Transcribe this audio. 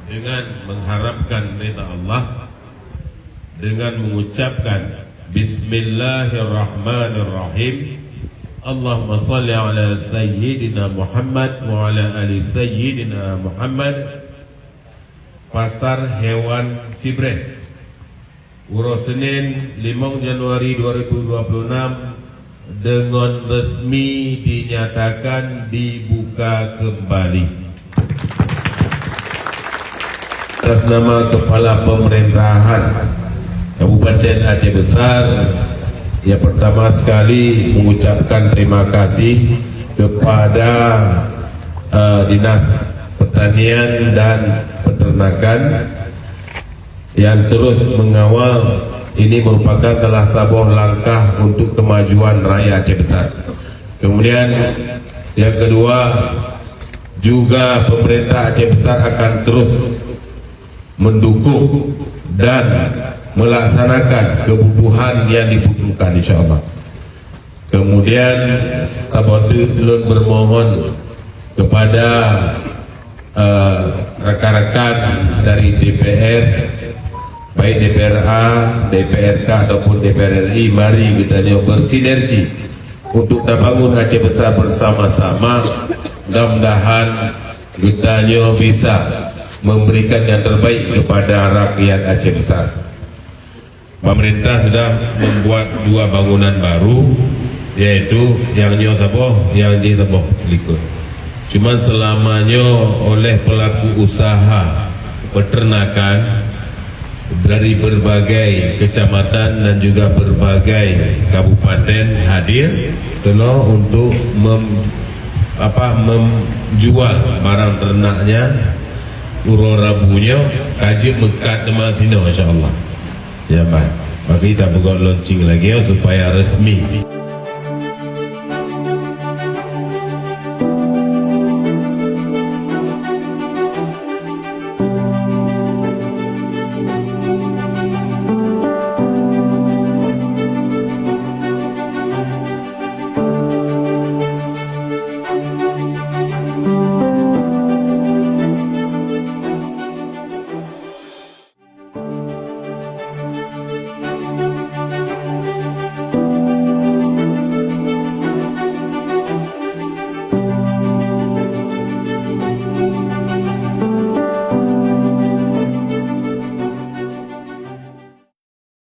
dengan mengharapkan ridha Allah dengan mengucapkan Bismillahirrahmanirrahim. Allahumma salli ala Sayyidina Muhammad wa ala ali Sayyidina Muhammad. Pasar Hewan Sibre, Uro Senin 5 Januari 2026 dengan resmi dinyatakan dibuka kembali. Atas nama Kepala Pemerintahan Kabupaten Aceh Besar, yang pertama sekali mengucapkan terima kasih kepada Dinas Pertanian dan Peternakan yang terus mengawal. Ini merupakan salah satu langkah untuk kemajuan rakyat Aceh Besar. Kemudian yang kedua, juga pemerintah Aceh Besar akan terus mendukung dan melaksanakan kebutuhan yang dibutuhkan, insyaallah. Kemudian Abadulun bermohon kepada rekan-rekan dari DPR, baik DPR A, DPRK ataupun DPR RI, mari kita bersinergi untuk bangun Aceh Besar bersama-sama. Mudah-mudahan kita bisa memberikan yang terbaik kepada rakyat Aceh Besar. Pemerintah sudah membuat 2 bangunan baru, yaitu yang di Sabo Likut. Cuman selamanya oleh pelaku usaha peternakan dari berbagai kecamatan dan juga berbagai kabupaten hadir untuk menjual barang ternaknya, uro rabunya, kaji mekat teman sini, masya Allah. Ya, Pak. Maka kita buka launching lagi supaya resmi.